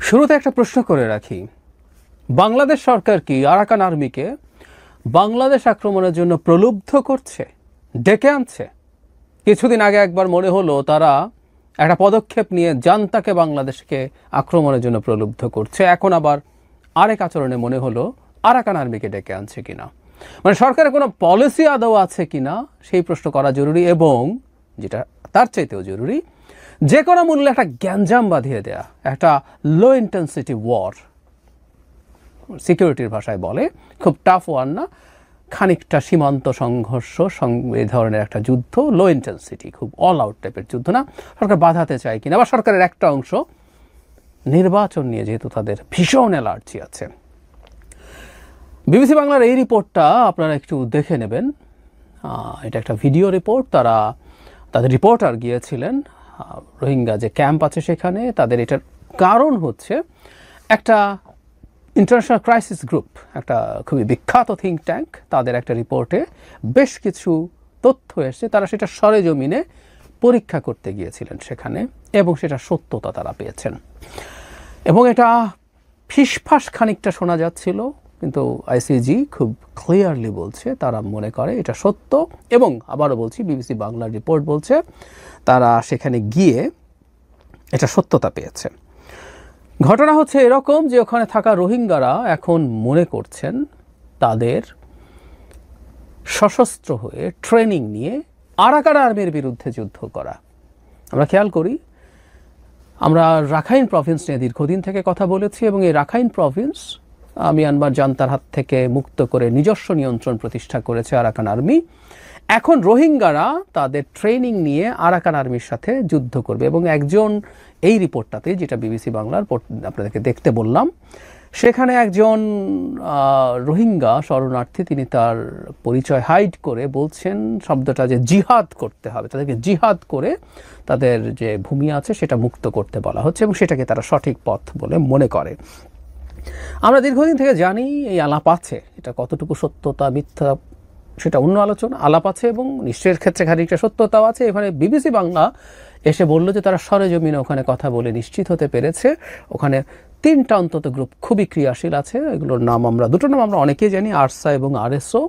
শুরুতে একটা প্রশ্ন করে রাখি, বাংলাদেশ সরকার কি আরাকান আর্মিকে বাংলাদেশ আক্রমণের জন্য প্রলুব্ধ করছে, ডেকে আনছে? কিছুদিন আগে একবার মনে হলো তারা একটা পদক্ষেপ নিয়ে জান্তাকে বাংলাদেশকে আক্রমণের জন্য প্রলুব্ধ করছে, এখন আবার আরেক আচরণে মনে হলো আরাকান আর্মিকে ডেকে আনছে কিনা। মানে সরকারের কোনো পলিসি আদৌ আছে কিনা সেই প্রশ্ন করা জরুরি, এবং যেটা তার চাইতেও জরুরি, যে কোনো মূল্যে একটা গ্যাঞ্জাম বাঁধিয়ে দেয়া, একটা লো ইন্টেন্সিটি ওয়ার, সিকিউরিটির ভাষায় বলে, খুব টাফ ওয়ার না, খানিকটা সীমান্ত সংঘর্ষ, এই ধরনের একটা যুদ্ধ, লো ইন্টেন্সিটি, খুব অল আউট টাইপের যুদ্ধ না, সরকার বাধাতে চায় কিনা। বা সরকারের একটা অংশ নির্বাচন নিয়ে যেহেতু তাদের ভীষণ অ্যালার্জি আছে। বিবিসি বাংলার এই রিপোর্টটা আপনারা একটু দেখে নেবেন। এটা একটা ভিডিও রিপোর্ট। তাদের রিপোর্টার গিয়েছিলেন রোহিঙ্গা যে ক্যাম্প আছে সেখানে। তাদের এটার কারণ হচ্ছে একটা ইন্টারন্যাশনাল ক্রাইসিস গ্রুপ, একটা খুবই বিখ্যাত থিঙ্ক ট্যাঙ্ক, তাদের একটা রিপোর্টে বেশ কিছু তথ্য এসছে। তারা সেটা সরেজমিনে পরীক্ষা করতে গিয়েছিলেন সেখানে, এবং সেটা সত্যতা তারা পেয়েছেন। এবং এটা ফিসফাস খানিকটা শোনা যাচ্ছিল, কিন্তু আইসিজি খুব ক্লিয়ারলি বলছে তারা মনে করে এটা সত্য। এবং আবারও বলছি, বিবিসি বাংলার রিপোর্ট বলছে তারা সেখানে গিয়ে এটা সত্যতা পেয়েছে। ঘটনা হচ্ছে এরকম যে ওখানে থাকা রোহিঙ্গারা এখন মনে করছেন তাদের সশস্ত্র হয়ে ট্রেনিং নিয়ে আরাকান আর্মির বিরুদ্ধে যুদ্ধ করা। আমরা খেয়াল করি, আমরা রাখাইন প্রভিন্স নিয়ে দীর্ঘদিন থেকে কথা বলেছি, এবং এই রাখাইন প্রভিন্স মিয়ানমার জান্তার হাত থেকে মুক্ত করে নিজস্ব নিয়ন্ত্রণ প্রতিষ্ঠা করেছে আরাকান আর্মি। এখন রোহিঙ্গারা তাদের ট্রেনিং নিয়ে আরাকান আর্মির সাথে যুদ্ধ করবে। এবং একজন, এই রিপোর্টটাতে যেটা বিবিসি বাংলার আপনাদেরকে দেখতে বললাম, সেখানে একজন রোহিঙ্গা শরণার্থী, তিনি তার পরিচয় হাইড করে বলছেন শব্দটা যে জিহাদ করতে হবে, তাদেরকে জিহাদ করে তাদের যে ভূমি আছে সেটা মুক্ত করতে বলা হচ্ছে, এবং সেটাকে তারা সঠিক পথ বলে মনে করে। আমরা দীর্ঘদিন থেকে জানি এই আলাপ আছে, এটা কতটুকু সত্যতা মিথ্যা সেটা অন্য আলোচনা, আলাপ আছে, এবং নিশ্চয়ের ক্ষেত্রে খানিকটা সত্যতাও আছে। এখানে বিবিসি বাংলা এসে বলল যে তারা সরেজমিনে ওখানে কথা বলে নিশ্চিত হতে পেরেছে ওখানে 3টা অন্তত গ্রুপ খুবই ক্রিয়াশীল আছে। এগুলোর নাম দুটো নাম আমরা অনেকেই জানি, আরসা এবং আরএসও।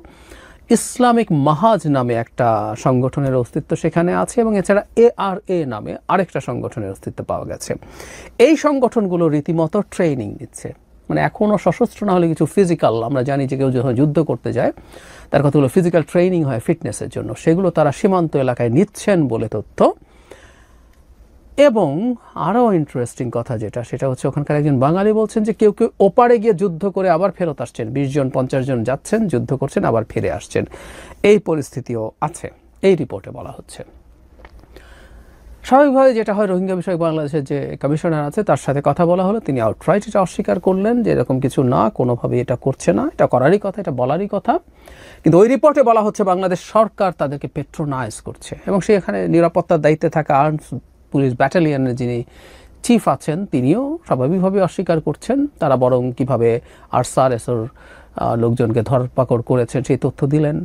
ইসলামিক মাহাজ নামে একটা সংগঠনের অস্তিত্ব সেখানে আছে, এবং এছাড়া ARA নামে আরেকটা সংগঠনের অস্তিত্ব পাওয়া গেছে। এই সংগঠনগুলো রীতিমতো ট্রেনিং দিচ্ছে, মানে এখনও সশস্ত্র না হলে কিছু ফিজিক্যাল, আমরা জানি যে কেউ যখন যুদ্ধ করতে যায় তার কতগুলো ফিজিক্যাল ট্রেনিং হয় ফিটনেসের জন্য, সেগুলো তারা সীমান্ত এলাকায় নিচ্ছেন বলে তথ্য। এবং আরও ইন্টারেস্টিং কথা যেটা, সেটা হচ্ছে ওখানকার একজন বাঙালি বলছেন যে কেউ কেউ ওপারে গিয়ে যুদ্ধ করে আবার ফেরত আসছেন, 20 জন 50 জন যাচ্ছেন, যুদ্ধ করছেন, আবার ফিরে আসছেন। এই পরিস্থিতিও আছে, এই রিপোর্টে বলা হচ্ছে। স্বাভাবিকভাবে যেটা হয়, রোহিঙ্গা বিষয়ক বাংলাদেশের যে কমিশনার আছে তার সাথে কথা বলা হলো, তিনি আউটরাইট এটা অস্বীকার করলেন যে এরকম কিছু না, কোনোভাবে এটা করছে না, এটা করারই কথা, এটা বলারই কথা। কিন্তু ওই রিপোর্টে বলা হচ্ছে বাংলাদেশ সরকার তাদেরকে পেট্রোনাইজ করছে, এবং সেখানে নিরাপত্তার দায়িত্বে থাকা আর্মস পুলিশ ব্যাটালিয়নের যিনি চিফ আছেন তিনিও স্বাভাবিকভাবে অস্বীকার করছেন। তারা বরং কীভাবে আরসার লোকজনকে ধরপাকড় করেছেন সেই তথ্য দিলেন,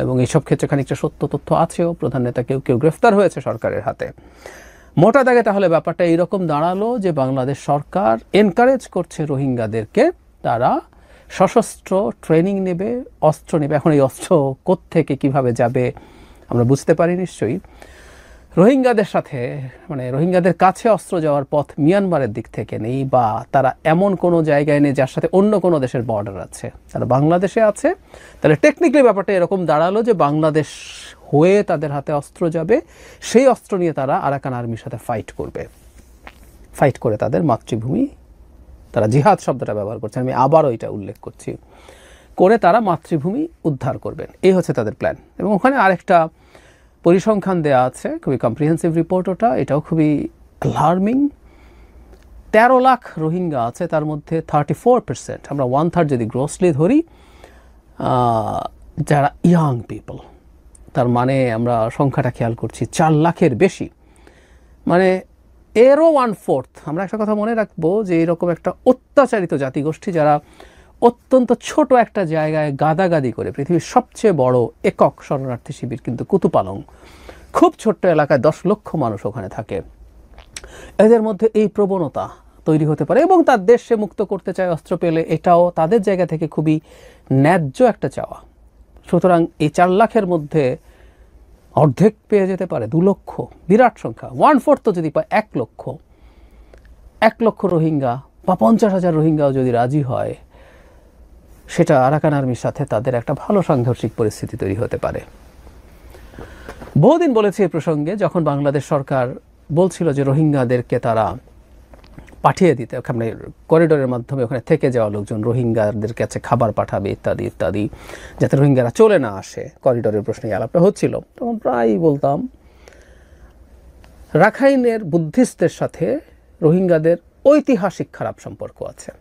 এবং এইসব ক্ষেত্রে খানিকটা সত্য তথ্য আছেও। প্রধান নেতা কেউ কেউ গ্রেফতার হয়েছে সরকারের হাতে। মোটা দাগে তাহলে ব্যাপারটা এইরকম দাঁড়ালো যে বাংলাদেশ সরকার এনকারেজ করছে রোহিঙ্গাদেরকে, তারা সশস্ত্র ট্রেনিং নেবে, অস্ত্র নেবে। এখন এই অস্ত্র কোত্থেকে কীভাবে যাবে আমরা বুঝতে পারি নিশ্চয়ই। রোহিঙ্গাদের সাথে, মানে রোহিঙ্গাদের কাছে অস্ত্র যাওয়ার পথ মিয়ানমারের দিক থেকে নেই, বা তারা এমন কোনো জায়গায় নেই যার সাথে অন্য কোনো দেশের বর্ডার আছে, তারা বাংলাদেশে আছে। তাহলে টেকনিক্যালি ব্যাপারটা এরকম দাঁড়ালো যে বাংলাদেশ হয়ে তাদের হাতে অস্ত্র যাবে, সেই অস্ত্র নিয়ে তারা আরাকান আর্মির সাথে ফাইট করবে, ফাইট করে তাদের মাতৃভূমি, তারা জিহাদ শব্দটা ব্যবহার করছে, আমি আবারও এটা উল্লেখ করছি, করে তারা মাতৃভূমি উদ্ধার করবেন। এই হচ্ছে তাদের প্ল্যান। এবং ওখানে আরেকটা পরিসংখ্যান দেওয়া আছে, খুবই কম্প্রিহেন্সিভ রিপোর্ট ওটা, এটাও খুবই অ্যালার্মিং। 13 লাখ রোহিঙ্গা আছে, তার মধ্যে 34%, আমরা 1/3 যদি গ্রসলি ধরি, যারা ইয়াং পিপল। তার মানে আমরা সংখ্যাটা খেয়াল করছি 4 লাখের বেশি, মানে এরও 1/4। আমরা একটা কথা মনে রাখবো যে এরকম একটা অত্যাচারিত জাতিগোষ্ঠী, যারা অত্যন্ত ছোট একটা জায়গায় গাদাগাদি করে, পৃথিবীর সবচেয়ে বড় একক শরণার্থী শিবির কিন্তু কুতুপালং, খুব ছোট্ট এলাকায় 10 লক্ষ মানুষ ওখানে থাকে। এদের মধ্যে এই প্রবণতা তৈরি হতে পারে এবং তার দেশ সে মুক্ত করতে চায় অস্ত্র পেলে, এটাও তাদের জায়গা থেকে খুবই ন্যায্য একটা চাওয়া। সুতরাং এই 4 লাখের মধ্যে অর্ধেক পেয়ে যেতে পারে, 2 লক্ষ, বিরাট সংখ্যা। 1/4 তো যদি পায় 1 লক্ষ, 1 লক্ষ রোহিঙ্গা বা 50,000 রোহিঙ্গাও যদি রাজি হয়, সেটা আরাকান আর্মির সাথে তাদের একটা ভালো সাংঘর্ষিক পরিস্থিতি তৈরি হতে পারে। বহুদিন বলেছি এই প্রসঙ্গে, যখন বাংলাদেশ সরকার বলছিল যে রোহিঙ্গাদেরকে তারা পাঠিয়ে দিতে, ওখানে করিডোরের মাধ্যমে ওখানে থেকে যাওয়া লোকজন রোহিঙ্গাদের কাছে খাবার পাঠাবে ইত্যাদি ইত্যাদি, যাতে রোহিঙ্গারা চলে না আসে, করিডোরের প্রশ্নে আলাপটা হচ্ছিল, তখন প্রায়ই বলতাম রাখাইনের বুদ্ধিস্টদের সাথে রোহিঙ্গাদের ঐতিহাসিক খারাপ সম্পর্ক আছে।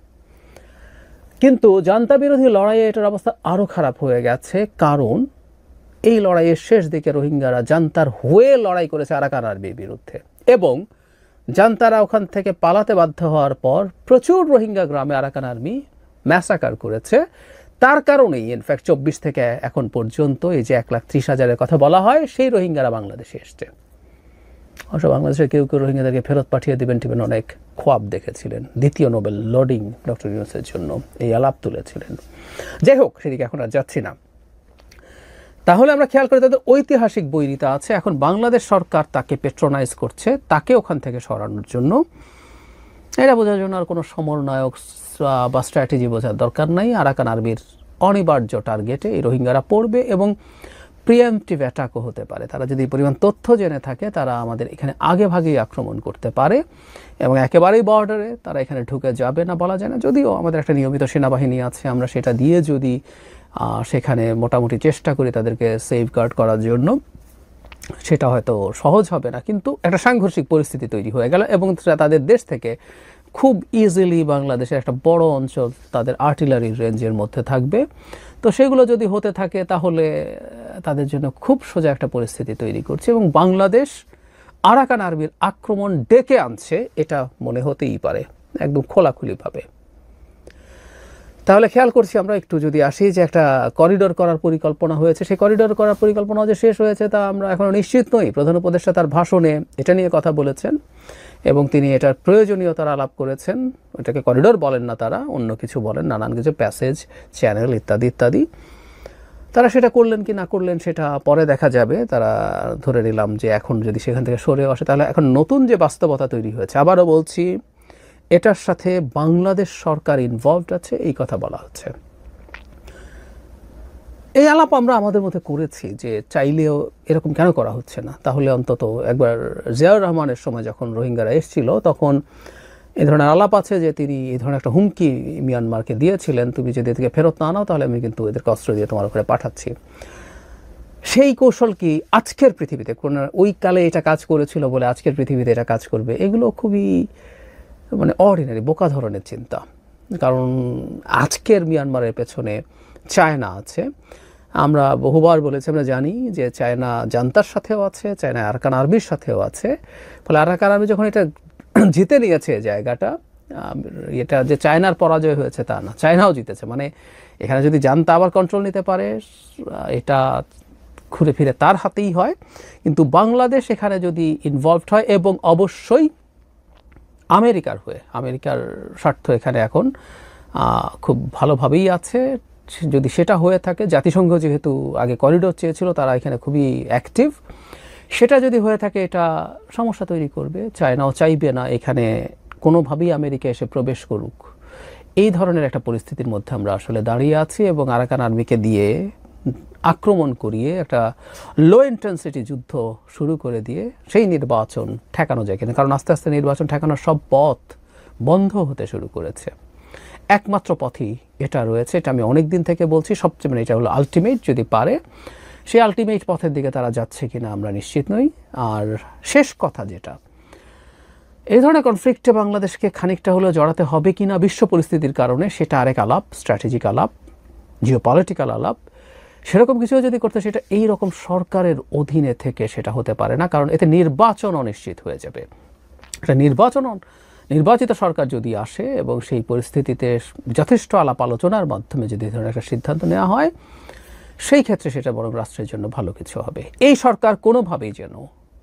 কিন্তু জান্তা বিরোধী লড়াইয়ে এটার অবস্থা আরও খারাপ হয়ে গেছে, কারণ এই লড়াইয়ের শেষ দিকে রোহিঙ্গারা জান্তার হয়ে লড়াই করেছে আরাকান আর্মির বিরুদ্ধে, এবং জান্তারা ওখান থেকে পালাতে বাধ্য হওয়ার পর প্রচুর রোহিঙ্গা গ্রামে আরাকান আর্মি ম্যাসাকার করেছে। তার কারণেই ইনফ্যাক্ট 24 থেকে এখন পর্যন্ত এই যে 1,30,000-এর কথা বলা হয়, সেই রোহিঙ্গারা বাংলাদেশে এসছে। অবশ্য বাংলাদেশের কেউ কেউ রোহিঙ্গাদেরকে ফেরত পাঠিয়ে দেবেন টিবেন অনেক খোয়াব দেখেছিলেন, দ্বিতীয় নোবেল লোডিং ডক্টর ইউনূসের জন্য এই আলাপ তুলেছিলেন। যাই হোক, সেদিকে এখন আর যাচ্ছি না। তাহলে আমরা খেয়াল করি তাদের ঐতিহাসিক বৈরিতা আছে। এখন বাংলাদেশ সরকার তাকে পেট্রোনাইজ করছে, তাকে ওখান থেকে সরানোর জন্য। এটা বোঝার জন্য আর কোনো সমন্বয়ক বা স্ট্র্যাটেজি বোঝার দরকার নাই। আরাকান আর্মির অনিবার্য টার্গেটে এই রোহিঙ্গারা পড়বে এবং প্রিএমপ্টিভ অ্যাটাকও হতে পারে। তারা যদি পরিমাণ তথ্য জেনে থাকে, তারা আমাদের এখানে আগে ভাগেই আক্রমণ করতে পারে এবং একেবারেই বর্ডারে তারা এখানে ঢুকে যাবে না বলা যায় না। যদিও আমাদের একটা নিয়মিত সেনাবাহিনী আছে, আমরা সেটা দিয়ে যদি সেখানে মোটামুটি চেষ্টা করি তাদেরকে সেফগার্ড করার জন্য, সেটা হয়তো সহজ হবে না, কিন্তু একটা সাংঘর্ষিক পরিস্থিতি তৈরি হয়ে গেল এবং তাদের দেশ থেকে খুব ইজিলি বাংলাদেশের একটা বড় অঞ্চল তাদের আর্টিলারি রেঞ্জের মধ্যে থাকবে। তো সেগুলো যদি হতে থাকে তাহলে তাদের জন্য খুব সোজা একটা পরিস্থিতি তৈরি করছে এবং বাংলাদেশ আরাকান আর্মির আক্রমণ ডেকে আনছে, এটা মনে হতেই পারে একদম খোলাখুলিভাবে। তাহলে খেয়াল করছি আমরা একটু যদি আসি যে একটা করিডোর করার পরিকল্পনা হয়েছে, সেই করিডোর করার পরিকল্পনাও যে শেষ হয়েছে তা আমরা এখনও নিশ্চিত নই। প্রধান উপদেষ্টা তার ভাষণে এটা নিয়ে কথা বলেছেন এবং তিনি এটার প্রয়োজনীয়তার আলাপ করেছেন। এটাকে করিডোর বলেন না, তারা অন্য কিছু বলেন, নানান কিছু প্যাসেজ, চ্যানেল ইত্যাদি ইত্যাদি। তারা সেটা করলেন কি না করলেন সেটা পরে দেখা যাবে। তারা ধরে নিলাম যে এখন যদি সেখান থেকে সরে আসে, তাহলে এখন নতুন যে বাস্তবতা তৈরি হয়েছে, আবারও বলছি, এটার সাথে বাংলাদেশ সরকার ইনভলভড আছে, এই কথা বলা হচ্ছে। এই আলাপ আমরা আমাদের মধ্যে করেছি যে চাইলেও এরকম কেন করা হচ্ছে না। তাহলে অন্তত একবার জিয়াউর রহমানের সময় যখন রোহিঙ্গারা এসেছিল, তখন এই ধরনের আলাপ আছে যে তিনি এই ধরনের একটা হুমকি মিয়ানমারকে দিয়েছিলেন, তুমি যদি এদেরকে ফেরত না আনাও তাহলে আমি কিন্তু এদেরকে অস্ত্র দিয়ে তোমার উপরে পাঠাচ্ছি। সেই কৌশল কি আজকের পৃথিবীতে কোন, ওই কালে এটা কাজ করেছিল বলে আজকের পৃথিবীতে এটা কাজ করবে? এগুলো খুবই মানে অর্ডিনারি, বোকা ধরনের চিন্তা। কারণ আজকের মিয়ানমারের পেছনে চায়না আছে। আমরা বহুবার বলেছি, আমরা জানি যে চায়না জান্তার সাথেও আছে, চায়না আরাকান আর্মির সাথেও আছে। ফলে আরাকান আর্মি যখন এটা জিতে নিয়েছে জায়গাটা, এটা যে চায়নার পরাজয় হয়েছে তা না, চায়নাও জিতেছে। মানে এখানে যদি জান্তা আবার কন্ট্রোল নিতে পারে, এটা ঘুরে ফিরে তার হাতেই হয়। কিন্তু বাংলাদেশ এখানে যদি ইনভলভড হয়, এবং অবশ্যই আমেরিকার হয়ে, আমেরিকার স্বার্থ এখানে এখন খুব ভালোভাবেই আছে, যদি সেটা হয়ে থাকে, জাতিসংঘ যেহেতু আগে করিডোর চেয়েছিল, তারা এখানে খুবই অ্যাক্টিভ, সেটা যদি হয়ে থাকে এটা সমস্যা তৈরি করবে। চায়নাও চাইবে না এখানে কোনোভাবেই আমেরিকা এসে প্রবেশ করুক। এই ধরনের একটা পরিস্থিতির মধ্যে আমরা আসলে দাঁড়িয়ে আছি এবং আরাকান আর্মিকে দিয়ে আক্রমণ করিয়ে একটা লো ইন্টেন্সিটি যুদ্ধ শুরু করে দিয়ে সেই নির্বাচন ঠেকানো যায় কিনা। কারণ আস্তে আস্তে নির্বাচন ঠেকানোর সব পথ বন্ধ হতে শুরু করেছে। একমাত্র পথই এটা রয়েছে, এটা আমি অনেক দিন থেকে বলছি, সবচেয়ে মানে এটা হলো আলটিমেট, যদি পারে সেই আলটিমেট পথের দিকে তারা যাচ্ছে কিনা আমরা নিশ্চিত নই। আর শেষ কথা যেটা, এই ধরনের কনফ্লিক্টে বাংলাদেশকে খানিকটা হলেও জড়াতে হবে কিনা বিশ্ব পরিস্থিতির কারণে, সেটা আরেক আলাপ, স্ট্র্যাটেজিক আলাপ, জিওপলিটিক্যাল আলাপ। সেরকম কিছু যদি করতে, সেটা এই রকম সরকারের অধীনে থেকে সেটা হতে পারে না, কারণ এতে নির্বাচন অনিশ্চিত হয়ে যাবে। এটা নির্বাচিত সরকার যদি আসে এবং সেই পরিস্থিতিতে যথেষ্ট আলাপ আলোচনার মাধ্যমে যদি এই ধরনের একটা সিদ্ধান্ত নেওয়া হয়, সেই ক্ষেত্রে সেটা বরং রাষ্ট্রের জন্য ভালো কিছু হবে। এই সরকার কোনোভাবেই যেন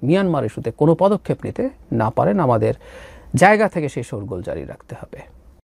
মিয়ানমার ইস্যুতে কোনো পদক্ষেপ নিতে না পারেন, আমাদের জায়গা থেকে সেই শোরগোল জারি রাখতে হবে।